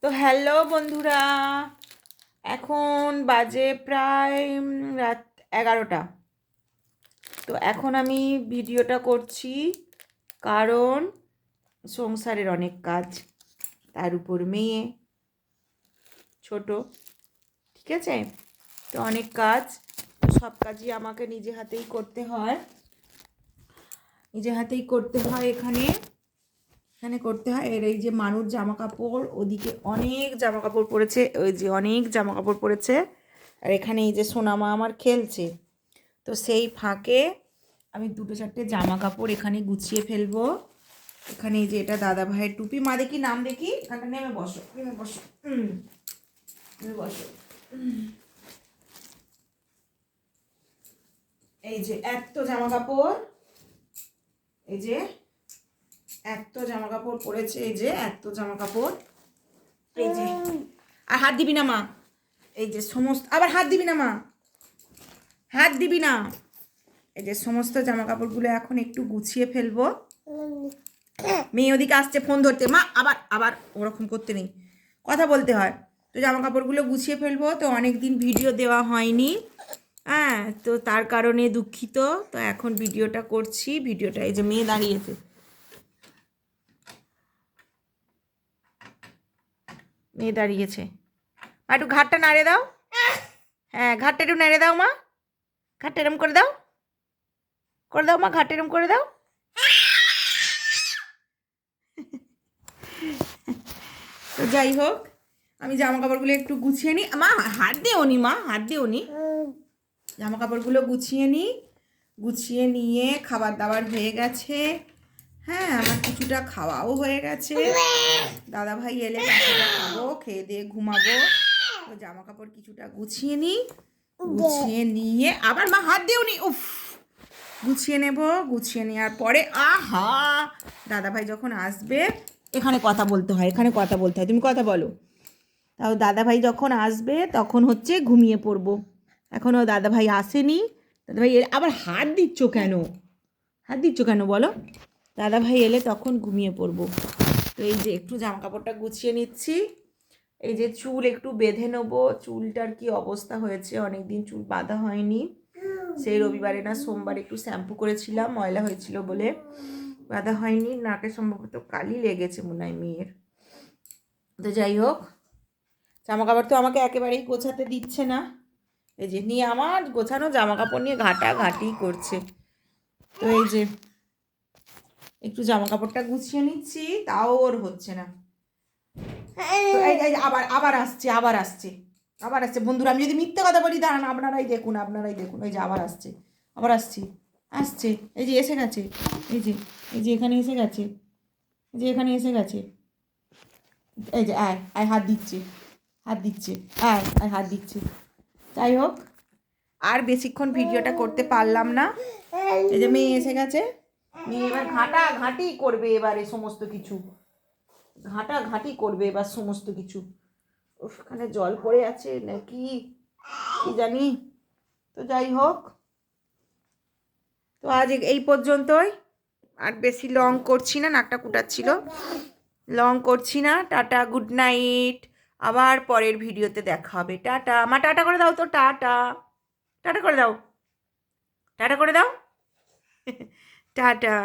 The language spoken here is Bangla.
তো হ্যালো বন্ধুরা, এখন বাজে প্রায় রাত 11টা। তো এখন আমি ভিডিওটা করছি কারণ সংসারের অনেক কাজ, তার উপর মেয়ে ছোট, ঠিক আছে? তো অনেক কাজ, তো সব কাজই আমাকে নিজে হাতেই করতে হয়, এখানে করতে হয়। এর এই যে মানুষ জামা কাপড়, ওদিকে অনেক জামা কাপড় পড়েছে, ওই যে অনেক জামা কাপড় পড়েছে, আর এখানে এই যে সোনামা আমার খেলছে। তো সেই ফাঁকে আমি দুটো চারটে জামা কাপড় এখানে গুছিয়ে ফেলবো। এখানে এই যে এটা দাদা ভাইয়ের টুপি। মা দেখি, নাম দেখি, এখানটা নেমে বসো, নেমে বসো। এই যে এত জামা কাপড়, এই যে এত জামা কাপড় পরেছে, এই যে এত জামা কাপড়, এই যে। আর হাত দিবি না মা, এই যে সমস্ত, আবার হাত দিবি না মা, হাত দিবি না। এই যে সমস্ত জামা কাপড়গুলো এখন একটু গুছিয়ে ফেলবো। মেয়ে ওদিকে আসছে ফোন ধরতে, মা আবার আবার ওরকম করতে নেই, কথা বলতে হয়। তো জামা কাপড়গুলো গুছিয়ে ফেলবো। তো অনেক দিন ভিডিও দেওয়া হয়নি, হ্যাঁ, তো তার কারণে দুঃখিত। তো এখন ভিডিওটা করছি। ভিডিওটা, এই যে মেয়ে দাঁড়িয়েছে, মেয়ে দাঁড়িয়েছে। মা একটু ঘাটটা নাড়ে দাও, হ্যাঁ ঘাটটা একটু নেড়ে দাও মা, ঘাটটা এরম করে দাও, মা ঘাটটা এরম করে দাও। তো যাই হোক, আমি জামা কাপড়গুলো একটু গুছিয়ে নিই। মা হাত দিও নি, মা হাত দিও নি। জামা কাপড়গুলো গুছিয়ে নিয়ে খাবার দাবার হয়ে গেছে, হ্যাঁ, আমার কিছুটা খাওয়াও হয়ে গেছে। দাদা ভাই এলে কিছুটা খাবো, খেয়ে দিয়ে ঘুমাবো। তো জামা কাপড় কিছুটা গুছিয়ে নিই, গুছিয়ে নিয়ে আবার মা হাত দিও নি, উফ, গুছিয়ে নেব। গুছিয়ে নেওয়ার পরে আহা, দাদা ভাই যখন আসবে, এখানে কথা বলতে হয়, তুমি কথা বলো। তাও দাদা ভাই যখন আসবে তখন হচ্ছে ঘুমিয়ে পড়বো। এখনও দাদা ভাই আসেনি। দাদা ভাই এলে আবার হাত দিচ্ছ কেন বলো? দাদা ভাই এলে তখন ঘুমিয়ে পড়বো। তো এই যে একটু জামা কাপড়টা গুছিয়ে নিচ্ছি। এই যে চুল একটু বেঁধে নেবো। চুলটার কি অবস্থা হয়েছে, অনেক দিন চুল বাঁধা হয়নি। সেই রবিবারে না সোমবার একটু শ্যাম্পু করেছিলাম, ময়লা হয়েছিল বলে বাঁধা হয়নি। নাকে সম্ভবত কালি লেগেছে মনে হয় মেয়ের। তো যাই হোক, জামা কাপড় তো আমাকে একেবারেই গোছাতে দিচ্ছে না। এই যে নিয়ে আমার গোছানো জামা কাপড় নিয়ে ঘাটাঘাটি করছে। তো এই যে একটু জামা কাপড়টা গুছিয়ে নিচ্ছি, তাও ওর হচ্ছে না। তো এই আবার আবার আসছে, বন্ধুরা। আমি যদি মিথ্যে কথা বলি, দাঁড়ান, আপনারাই দেখুন, ওই যে আবার আসছে, আসছে। এই যে এসে গেছে, এখানে এসে গেছে, এই যে আয় আয়, হাত দিচ্ছে, আয় আয়, হাত দিচ্ছে। যাই হোক, আর বেশিক্ষণ ভিডিওটা করতে পারলাম না। এই যে মেয়ে এসে গেছে, মেয়ে এবার ঘাটাঘাটি করবে, এবারে সমস্ত কিছু ওখানে জল পড়ে আছে নাকি কি জানি। তো যাই হোক, তো আজ এই পর্যন্তই। আর বেশি লং করছি না, নাকটা কুটাচ্ছিল, লং করছি না। Tata, good night. আবার পরের ভিডিওতে দেখা হবে। টাটা মা, টাটা করে দাও তো, টাটা, টাটা করে দাও, টাটা করে দাও। টাটা।